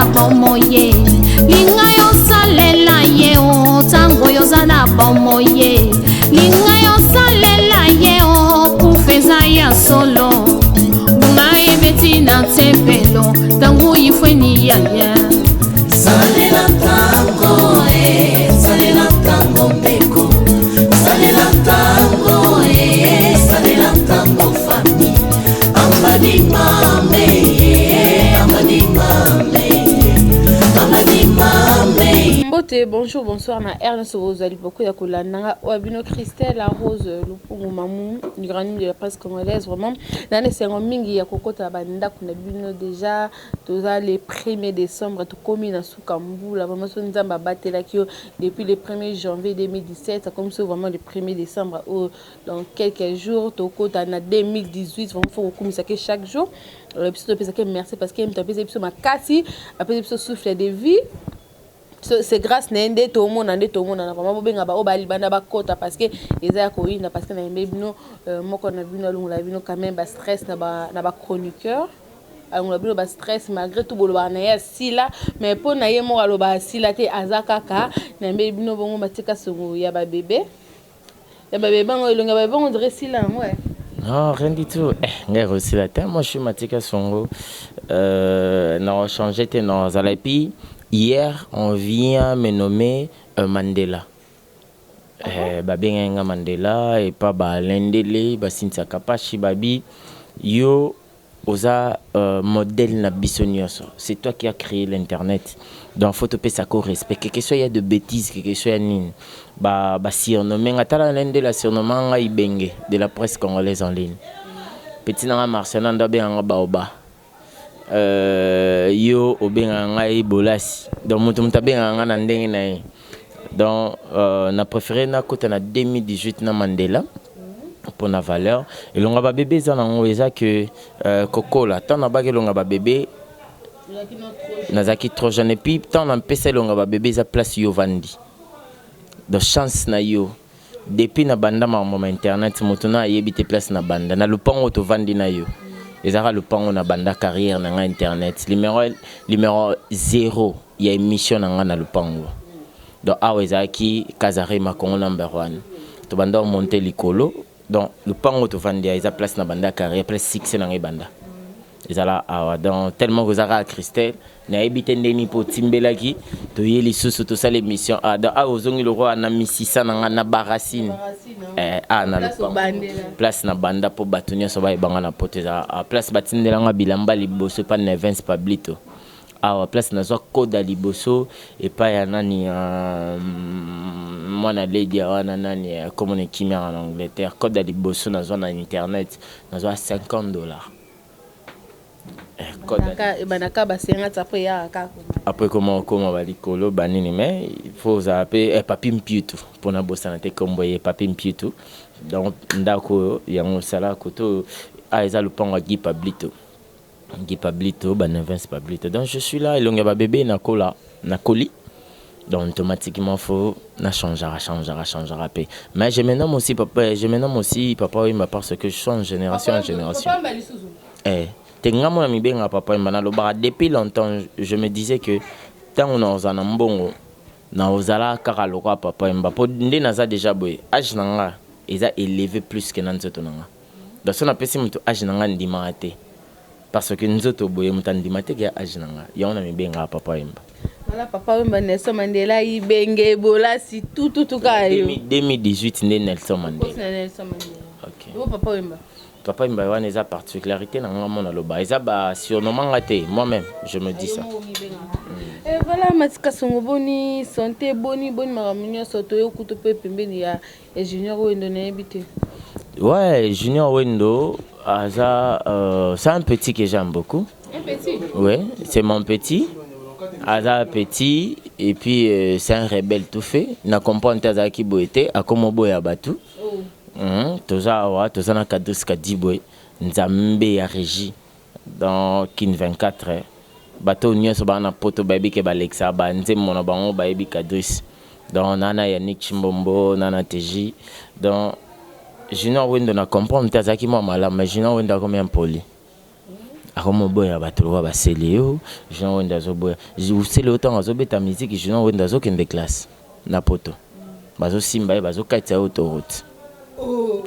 na bomoye linga yo salela ye o tango yo zana bomoye linga yo salela ye o kufeza ya solo bunga ye beti na tempelo tango yifweni ya ya salela tango salela tango mbeko salela tango salela tango fami amani mame amani mame amani mame. Mbote, bonjour, bonsoir, na Ernest Rosali, beaucoup de Kolananga, Wabino Christelle, la Rose, le Pongo Mamou, du grand de la presse congolaise, vraiment. Dans les mingi ya kokota banda kuna bino déjà, tous les 1er décembre, tout comme na Soukambu, la vraiment son nzamba batela kio depuis le 1er janvier 2017, comme ça vraiment le 1er décembre, dans quelques jours, tout kota na 2018, vraiment faut comme ça que chaque jour, merci parce qu'il m'a fait ma cassi, après souffle de vie. C'est grâce à tout le monde na vraiment benga ba obali banda ba kota parce que eza ko ina parce que na mbino moko na bino longa bino quand même ba stress na ba chroniqueur on a bino ba stress malgré tout bolo ba na ya sila mais pour na ye mo alo ba sila te azaka ka na mbino bongo matika songo ya ba bébé bango longa ba bongo dire sila ouais. Non, rien du tout. J'ai reçu la terre. Moi, je suis Matika Songo. Non, changé tes noms. Zalapi. Hier, on vient me nommer Mandela. Babenga Mandela et pas Balendele, Basinsa Kapachi, Babi. Yo, osa modèle na bisonioso. C'est toi qui as créé l'internet. Donc, faut te payer ça respect. Quelque chose, il y a de bêtises, quelque chose, il y a surnommé. Atala l'un de la surnommant Ibenge de la presse congolaise en ligne. Petit nanga Marcelin Dabé Baoba. Yo obenga bolasi. Donc, mutumta benga na ndenge na. Donc, na préféré na kota na 2018 na Mandela. Pour la valeur. Et l'on a bébé zanango eza que Coco là. Tant na bagé l'on a bébé. Nazaki trop jeune et puis tant on pèse longa bébé za place yo vandi de chance na yo depuis na banda ma moment internet motuna yebite place na banda na lupango to vandi na yo ezara lupango na banda carrière na internet numéro 0 ya émission na lupango donc awezaki Kazare Makongo number 1 to banda monter likolo donc lupango to vandi ya place na banda carrière place 6 na banda. Ezala donc tellement que Zara Christelle na ebité ndeni po timbelaki to yeli susu to sala émission donc ozongi le roi na misisa na barasine na place na banda po batunia so ba ebanga na poteza place batindela nga bilamba liboso pa na Vince Pablito place na zo koda liboso et pas ya nani mwana lady wana nani comme on est kimia en Angleterre koda liboso na zo na internet na zo $50. Après comment balikolo banini mais il faut zapper papi mpiutu pour na bossa te komboye papi mpiutu donc ndako yango sala koto eza lupango Guy Pablito ba Vince Pablito donc je suis là elonga ba bébé na kola na koli donc automatiquement faut na changera paix mais je me nomme aussi papa oui parce que je suis en génération en génération Tengamo mi benga papa mbana loba depuis longtemps je me disais que tant on a un mbongo na ozala kaka lokwa papa mba po nde naza déjà boy âge nanga eza élevé plus que nanzoto nanga donc on a pesi mutu âge nanga ndima te parce que nzoto boy mutu ndima te ke âge nanga ya on a mi benga papa mba voilà papa mba Nelson Mandela ibenge bola si tout kayo 2018 nde Nelson Mandela OK papa mba Papa Mbawana eza particularité na ngamo na loba eza ba surnommant ngate moi-même je me dis ça. Et voilà Matika Songo boni santé boni maramunyo soto yo kuto pe pembeni ya Junior Wendo na habité. Ouais, Junior Wendo c'est un petit que j'aime beaucoup. Un petit? Ouais, c'est mon petit. Aza petit et puis c'est un rebelle tout fait. Na comprendre ta ki boete akomo boya batu. Toza na kadus kadibwe nzambe ya régie dans kin 24 bato nyonso bana poto baby ke balexa ba nzemo na bango baby kadus donc nana Yannick Chimbombo nana TJ donc Junior Wendo na comprendre tazaki moi malama mais Junior Wendo comme un poli Akomo boya batolo ba seleo Junior Wendo azoboya usele autant azobeta musique Junior Wendo azokende classe na poto bazo simba bazo katia autoroute.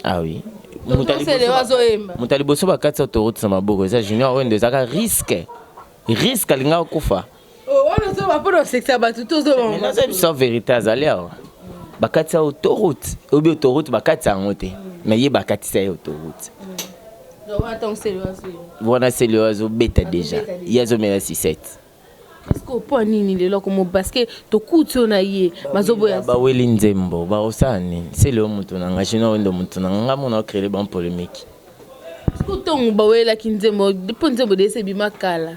Ah oui mutali boso ba katia autoroute sa maboko eza Junior Wendo zaka risque alinga kufa. On ne va pas secteur batuto zo mais c'est ça vérité azali awa ba katia autoroute obi autoroute ba katia ngote mais ye ba katia autoroute. Voilà, c'est le oiseau bêta déjà. Il y a zo mena 6-7. Est-ce que pour nini le loko mo parce que to kutu na ye mazobo ya ba weli nzembo ba osani c'est le mutu na ngashino wendo mutu na ngamo na créer ban polémique. Est-ce que ton ba wela kinzembo depuis nzembo de sebi makala.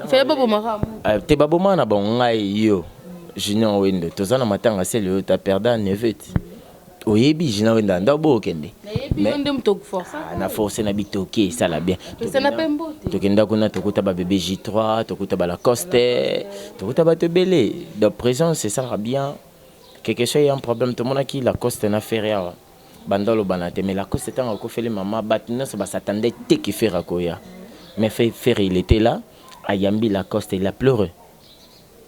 Fait babo maramu. Te babo mana bon ngai yo. Junior Wendo tozana matanga c'est le ta perda nevete. Oyebi Junior Wendo ndabo kende. Mais ndem to force. Na force na bitoke ça la bien. Ça n'a pas mbote. Tokenda kuna tokuta ba bébé J3, tokuta ba Lacoste, tokuta ba tebele. De présence c'est ça bien. Quelque chose y a un problème tout le monde qui Lacoste n'a fait rien. Bandolo banate mais Lacoste était encore fait les maman batna ça s'attendait té qui fait rakoya. Mais faire il était là, Ayambi Lacoste il a pleuré.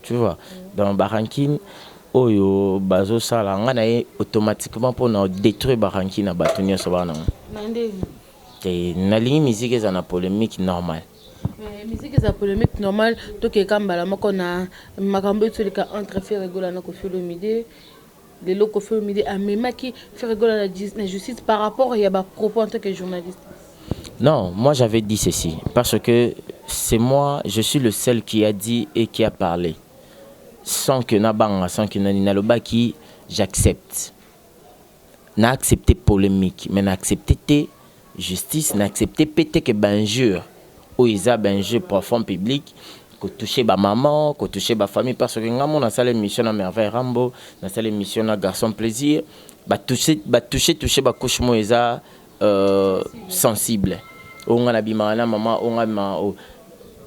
Tu vois, dans Barankin oyo bazo sala ngana automatiquement pour nous détruire Barankin na batunia sobana. Et na ligne musique est en polémique normale. Musique est en polémique normale to ke kambala moko na makambo to le ka entre Ferregola na Koffi Olomide les locaux Koffi Olomide a même qui Ferregola la justice par rapport il y a ba propos en tant que journaliste. Non, moi j'avais dit ceci parce que c'est moi, je suis le seul qui a dit et qui a parlé. Sans que Nabanga, sans que Nanaloba qui j'accepte. N'a accepté polémique, mais n'a accepté justice, n'a accepté pété que benjure. Où ils ont benjure profond public, que toucher ba maman, que toucher ba famille parce que ngamo na salle émission na merveille Rambo, na salle émission na garçon plaisir, ba toucher ba couche moeza sensible. On a bimana maman, on a ma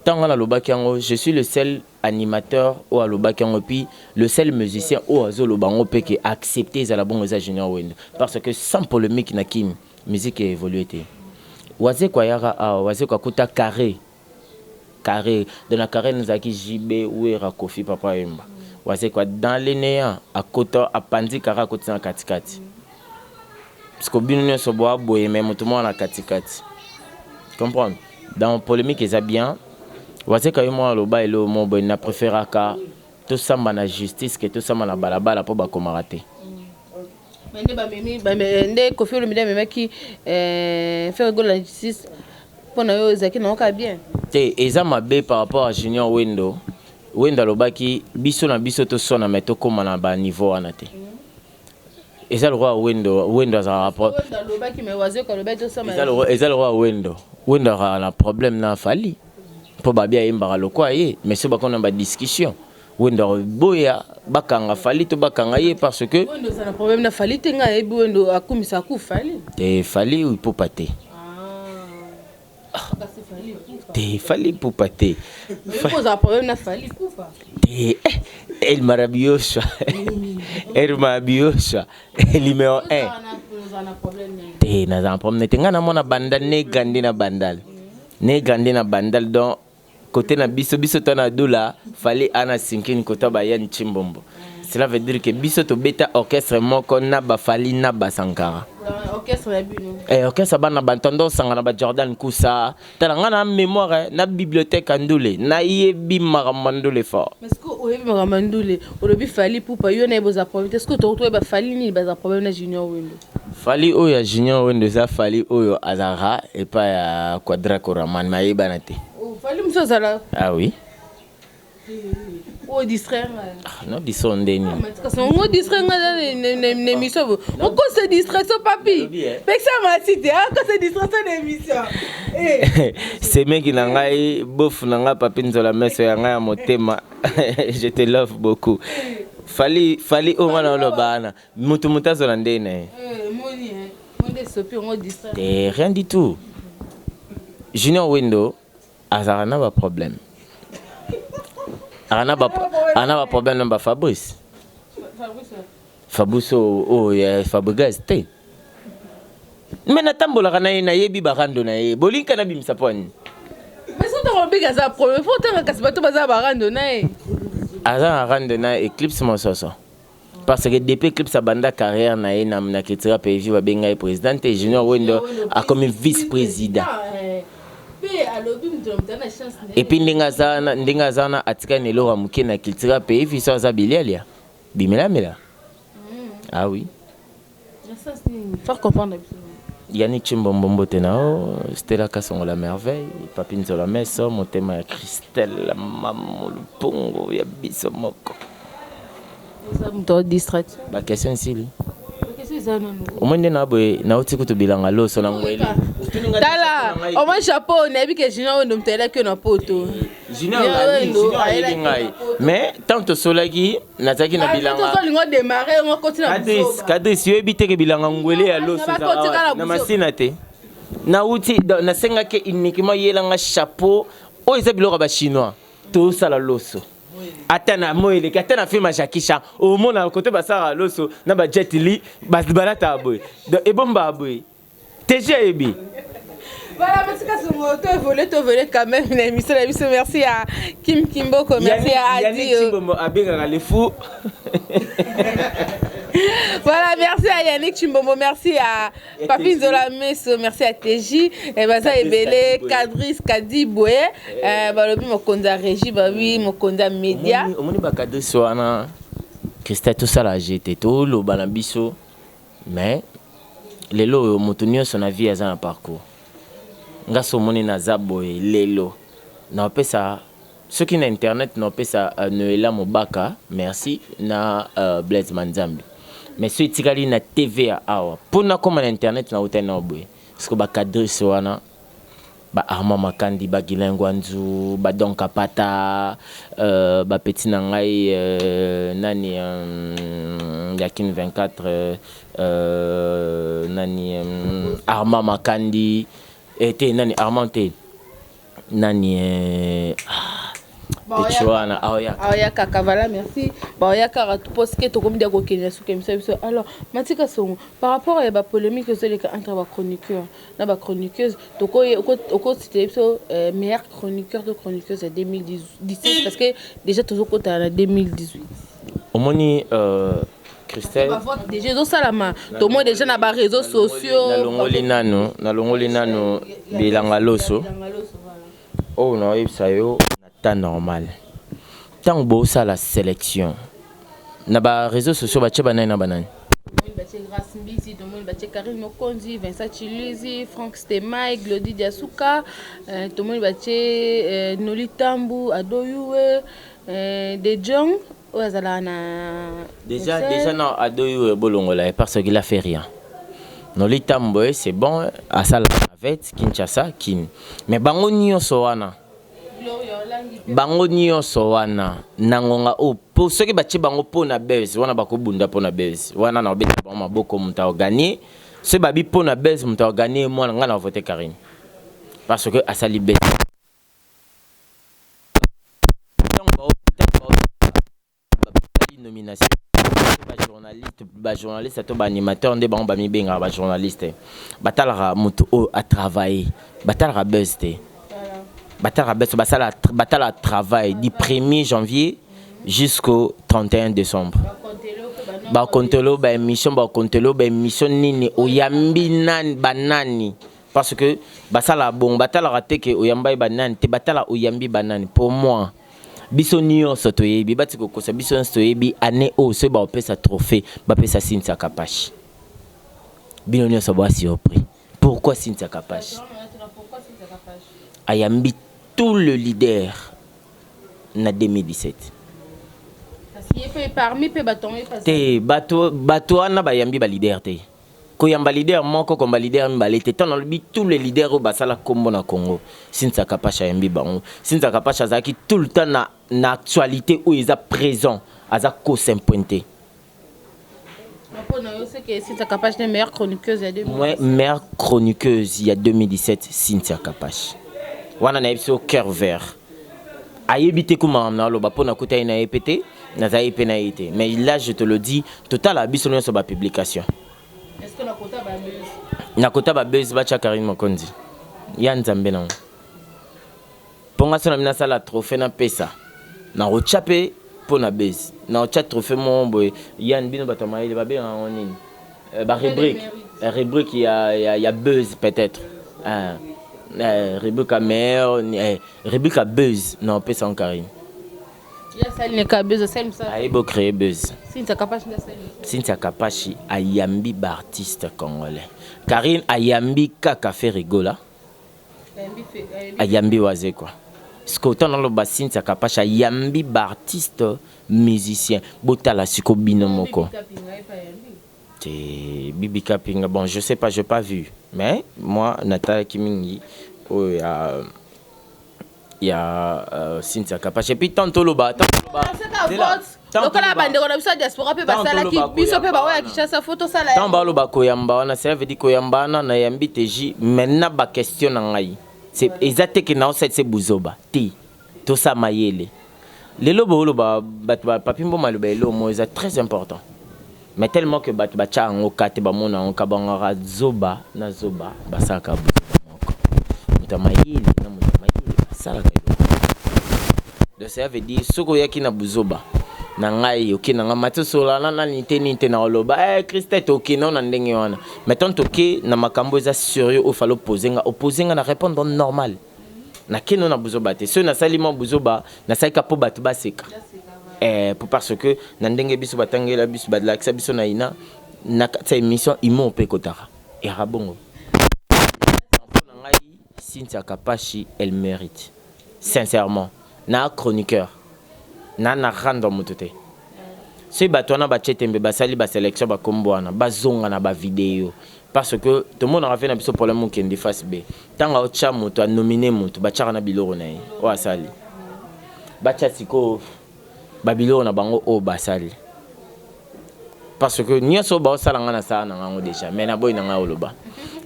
tant à l'Obakiango, je suis le seul animateur ou à l'Obakiango, puis le seul musicien ou à Zolobango qui a accepté la bonne Junior Wendo. Parce que sans polémique, na kim, musique a évolué. Waze kwa yara a, waze kwa kuta carré. Carré. Dans la carré, nous avons JB ou Era Kofi Papa Yemba. Waze kwa dans les néants, à côté, à Pandi Kara côté en katikati. Parce que bien se boit boye même tout le monde en katikati. Comprendre? Dans la polémique, ils ont bien. Waze kwa yemo aloba elo mo boy na préféra ka tout ça na justice que tout ça na balabala pour ba komarate. Mende ba memi ba mende Koffi Olomide meme qui faire go la justice pour na yo ezaki na ka bien. Te eza mabe par rapport à Junior Wendo. Wendo aloba ki biso na biso to sona meto koma na ba niveau wana te. Eza le roi Wendo za rapport. Wendo aloba ki me waze ko aloba to sama. Eza le roi Wendo. Wendo a un problème na fali. Pour babia imbara lokwa ye mais c'est pas qu'on a ba discussion Wendo boya bakanga fali to bakanga ye parce que Wendo ça na problème na fali tenga ebi Wendo akumisa ku fali te fali ou pour pâté te fali pour pâté pose un problème na fali kufa te el maravilloso el maravilloso numéro 1 te na problème tenga na mona bandal ne grandi na bandal donc côté na biso tana doula fallait ana sinkini kota ba yan chimbombo. Cela veut dire que biso to beta orchestre moko na ba fali na ba Sankara. Orchestre ya bino. Orchestre ba na bantondo sangana ba Jordan Kusa. Tala ngana mémoire na bibliothèque andule na yebi maramandule fort. Mais est-ce que oyebi maramandule olobi fali poupa yo na boza problème est-ce que to ba fali ni ba problème na Junior Wendo. Fali oyo Junior Wendo za fali oyo azara et pas ya Quadraco Raman maïba na te. Fali msozala. Ah oui. O distraire. Non disondeni. Parce que on distraire na émission. On cause se distraction papi. Fait ça ma cité, on cause se distraction d'émission. C'est mec qui nangai bof nanga papi nzola meso ya ngai motema. Je te love beaucoup. Fali o wana lo bana. Mutu mutazo ndene. Moni on sopi on distraire. Rien du tout. Junior Wendo azarana ba problème. Ana ba problème ba Fabrice. Fabrice o ya Fabregas te. Mais na tambola kana na yebi ba rando na ye. Bolinka na bimsa poni. big as a problème. Faut tant que c'est pas ça va randonner. Aza randonner Eclipse Mososo. Parce que depuis Eclipse a banda carrière na Kitira PV va benga président et Junior Wendo a comme vice-président. Et puis ndinga zana atika nelo wa muke na Kitira PV so za bilialia. Bimela. Ah oui. Faire comprendre. Yannick Chimbombo tenao, Stella Kassongo la merveille, Papine Zola Messo, mon thème est Christelle, maman le pongo, ya biso moko. Ça me distraite. Ba question ici. Au moins na boy na otiko to bilanga lo so na ngwele. Tala, au moins chapeau, na bi que Junior ndom tela que na poto. Junior ngai. Mais tant to solaki na zaki na bilanga. To lingo démarrer, on continue. Kadis yo ebite ke bilanga ngwele ya lo so na masina te. Na uti na senga ke uniquement yelanga chapeau o ezabilo ba chinois. To sala loso. Atana moile katana film Jackie Chan au monde à côté basara loso na ba jet li balata boy et bomba boy TGB. Voilà, merci à ce moment to volé quand même une émission. Merci à Kim Kimboko, merci à Adi. Yannick Chimbombo abengaka les fous. Voilà, merci à Yannick Chimbombo, merci à Papi Zola Messo, merci à TJ, et Baza Ebele, Kadris Kadiboué, Balobi Mokonda Régie, Babi Mokonda Média. Omoni ba Kadris wana Christelle tout ça la j'étais tout lo balambiso mais lelo motonio son avis à un parcours. Ngaso moni na zabo lelo. Na pesa ceux qui na internet na pesa Noela Mobaka, merci na Blaise Manzambi. Mais ceux qui tikali na TV awa pour na comme na internet na hôtel na boy parce que ba Kadris wana ba Armand Makandi ba Gilengwanzu ba Donkapata ba petit na ngai nani yakin 24 nani Armand Makandi était nani Armand te nani Pechuana Aoya Kakavala, merci. Aoya Karatu parce que tu comme dire que Kenya sous comme ça. Alors, Matika Son, par rapport à la polémique entre les chroniqueurs, la chroniqueuse, tu as c'était meilleur chroniqueur de chroniqueuse en 2017 parce que déjà toujours côté en 2018. Au moni Christelle déjà dans salama tout le monde déjà na ba réseaux sociaux na longoli nano bilanga loso oh non ibsayo temps normal tant beau ça la sélection na ba réseaux sociaux ba tcheba na banani Grâce Mbisi, tout le monde battait Karim Mokonzi, Vincent Chiluzi, Franck Stemai, Glody Diasuka, tout le monde battait Noli Tambu, Adoyoué, De Jong. Déjà non Adoyoué bolongola parce qu'il a fait rien. Noli Tambu c'est bon à ça la navette Kinshasa kin. Mais bango nyonso wana. Bango nyonso wana nangonga o pour ceux qui bachi bango pona base wana bakobunda pona base wana na obeta ba maboko muta gagner ce babi pona base muta gagner moi nga na voter Karim parce que à sa liberté nomination ba journaliste to ba animateur nde bango ba mi benga ba journaliste batala mutu o a travailler batala base te batala travail du 1er janvier jusqu'au 31 décembre. Ba kontelo ba émission nini oyambi nan banani parce que basala bon batala raté que oyamba banani te batala oyambi banani pour moi biso nyonso toyebi batiko kosa biso nyonso toyebi année o se ba opesa trophée ba pesa Cynthia Kapashi bino nyonso ba surpris pourquoi Cynthia Kapashi ayambi tout le leader na 2017. Parce qu'il fait parmi peu bâton te bato na ba yambi ba leader te. Ko yamba leader moko ko ba leader mbalete tant le but tous les leaders au basala kombo na Congo. Cynthia Kapashi yambi bango. Cynthia Kapashi azaki tout le temps na actualité où ils a présent aza ko s'impointer. Cynthia Kapashi est meilleure chroniqueuse il y a 2017. Ouais, meilleure chroniqueuse il y a 2017 Cynthia Kapashi. Wana na ebiso cœur vert. Ayebite kuma na loba pona kota ina epete na za epena ite. Mais là je te le dis, total abiso no so ba publication. Est-ce que na kota ba buzz? Na kota ba buzz ba cha Karim Mokonzi. Ya nzambe na. Ponga sona mina sala trophée na pesa. Na rochape pour na base. Na rochape trophée mon boy. Yann bino batama il va bien en ligne. Ba rubrique il y a buzz peut-être. Rubrique à meilleur, rubrique à buzz. Non, pesa en Karine. Il y a celle qui a buzz, celle ça. Ah, il faut créer buzz. Cynthia Kapachi na celle. Cynthia Kapachi ayambi ba artiste congolais. Karine ayambi kaka fait rigola. Ayambi waze quoi. Ce que autant dans le bassin Cynthia Kapachi ayambi ba artiste musicien. Botala siko binomoko. Bibi Kapinga, bon je sais pas, j'ai pas vu. Mais moi Nathalie Kimingi il y a Cynthia Kapachi et puis tantôt le bas lokola bandeko na biso diaspora pe basala ki biso pe ba oya kishasa photo sala tant ba lo ba koyamba wana ça veut dire koyamba na yambi teji maintenant ba question na ngai c'est exact que na c'est buzoba ti to sa mayele lelo bo lo ba papimbo maloba elo mo c'est très important mais tellement que ba cha ngo kate ba mona on kabanga zoba na zoba basaka moko mutamayele na mutamayele basala de ça veut dire soko yaki na buzoba na ngai oki na ngamato sola na nite na oloba Christette oki non na ndenge wana mettons toki na makambo eza sérieux au falo poser na répondre normal na kino na buzoba te so na salima buzoba na saika po batu baseka pour parce que na ndenge biso batangela biso badla kisa biso na ina na kata émission imo pe kotara et rabongo na ngai Cynthia Kapachi elle mérite sincèrement na chroniqueur na rando motote si batona ba chetembe basali ba sélection ba kombwana bazonga na ba vidéo parce que tout le monde a fait na biso problème qui ndi face B tanga ocha moto a nominé moto ba chara na biloro na ye o asali ba chatsiko ba biloro na bango o basali parce que nyoso ba osala ngana sa na ngango déjà mais na boy na nga oloba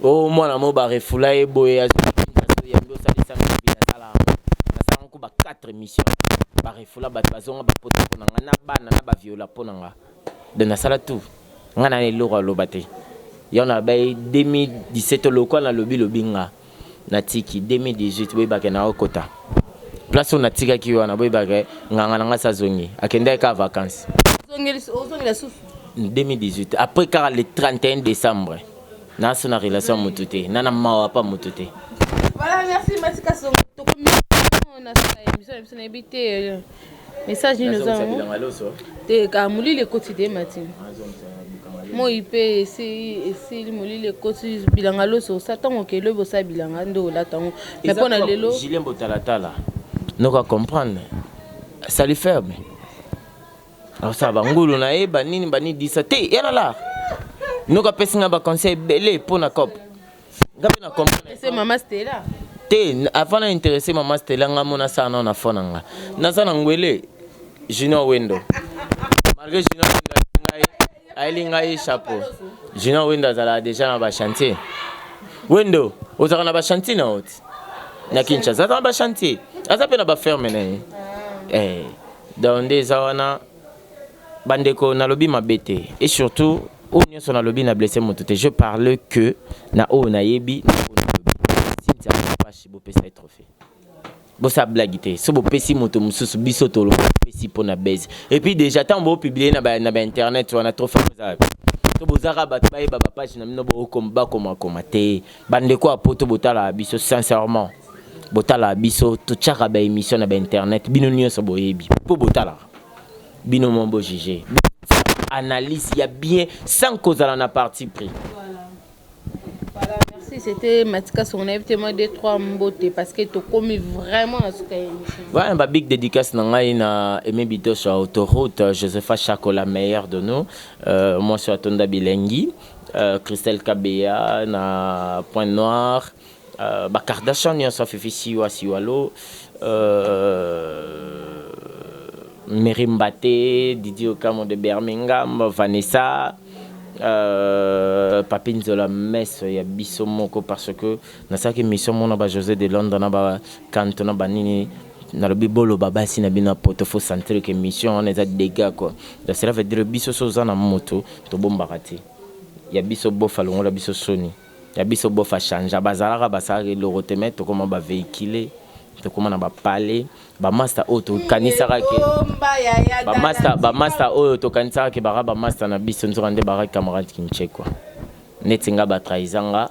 o mwana mo ba refula e boy ya ndo sali sanga bi na sala na sanga ko ba 4 missions ba refula ba bazonga ba poto pona nga na bana na ba viola pona nga de na sala tout nga na lelo aloba te yona ba 2017 lokwa na lobi nga na tiki 2018 boy ba kana okota place on a tika ki wana boy ba nga nga sa zongi akenda ka vacances zongi la souffle 2018 après car le 31 décembre na sona relation motute na mawa pa motute. Voilà, merci Matika Songo. On a ça émission habité message nous avons te kamuli le quotidien matin moi il peut c'est moli le quotidien bilanga loso satango ke le bossa bilanga ndo la tango mais pona lelo Julien Botalatala nous va comprendre ça lui ferme alors ça va ngulu na e banini bani disate yala la nous ka pesinga ba conseil belé pona cop ngabe na comprendre c'est maman Stella te avant d'intéressé maman Stella nga mona sa na fona nga na sa na ngwele Junior Wendo malgré Junior Wendo ailinga e chapeau Junior Wendo azala déjà na ba chantier Wendo ozaka na ba chantier na hot na Kinshasa na ba chantier asa pe na ba ferme na dans des wana bandeko na lobi mabete et surtout on y son lobby na blessé motote je parle que na o na yebi na o na lobby Cynthia Kapachi bo pesa trophée bo sa blagité so bo pesi moto mususu biso tolo pesi pona base et puis déjà tant bo publier na ba internet wana trophée za to bo zara ba ba ba page na mino bo komba koma te bandeko apoto botala biso sincèrement botala biso to chaka ba émission na ba internet bino nyonso bo yebi po botala bino mombo jugé analyse il y a bien sans cause à la partie pris. Voilà, merci, c'était Matika son invité moi des trois mbote parce que tu commis vraiment à ce qu'il y a émission. Ouais, un big dédicace na Aimé Bito sur autoroute Josepha Chako la meilleure de nous moi sur Atonda Bilengi Christelle Kabea na Point Noir Bakardashan ya sa fifi siwalo Merimbate, Didier Okamo de Birmingham, Vanessa, Papine de la Messe, il y a Bissomoko parce que dans cette émission, on a José de Londres, on a Cantona Banini, dans le Bibolo Baba, si on a bien un portefeuille centré que mission, on est à dégâts quoi. Donc cela veut dire Bisso Sozana moto, to bombarati. Il y a Bisso Bofalo, on a Bisso Sony, il y a Bisso Bofa change, Bazara, Basara, le rotemètre, comment on va véhiculer. tokomana bapale bamaster oyo tokanisaka ke bamaster oyo tokanisaka ke baka bamaster na biso nzoka nde baka camarade kinche quoi neti nga batrahizanga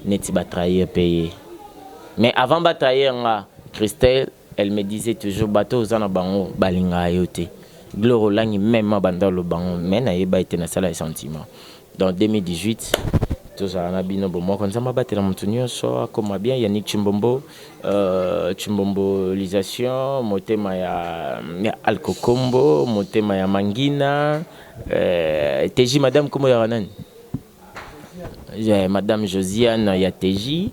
neti batrahir payé mais avant batrahir nga Christelle elle me disait toujours bato ozana bango balinga yo te Gloire olangi même banda lo bango mais na yeba ete na sala sentiment dans 2018 tous à la bino bon moi quand ça m'a battu dans mon tenue so comme bien Yannick Chimbombo chimbombolisation motema ya alkokombo motema ya mangina TJ madame comment ya nani madame Josiane ya TJ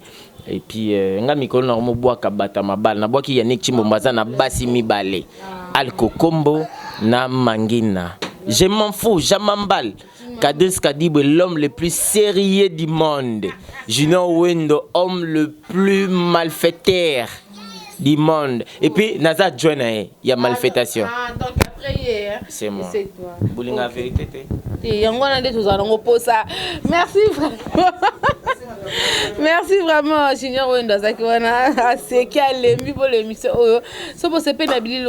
et puis nga mikolo na mo boaka bata mabal na boaki Yannick Chimbombo za na basi mibale alkokombo na mangina je m'en fous je m'emballe. Kadis Kadibwe, l'homme le plus sérieux du monde. Junior Wendo, homme le plus malfaiteur du monde. Et puis, Naza Joana, il y a malfaitation. Donc après, c'est moi. C'est toi. Boulinga vérité. Merci vraiment. Merci vraiment, Junior Wendo. C'est qu'elle est pour l'émission. So pour ce pénabili,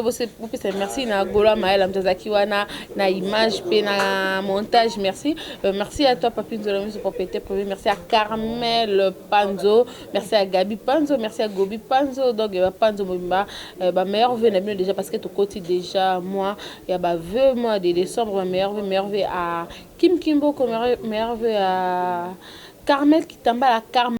merci na Gola Maël Mtazakiwana, na image, na montage. Merci. Merci à toi, Papi Nzolomis, pour péter. Merci à Carmel Panzo. Merci à Gabi Panzo. Merci à Gobi Panzo. Donc, il y a Panzo Mobimba. Ma meilleure vœu déjà parce que tout côté déjà, moi, il y a ma vœu, moi, de décembre, ma meilleure vœu à Kim Kimbo, meilleure vœu à Carmel qui tombe à la Carmel.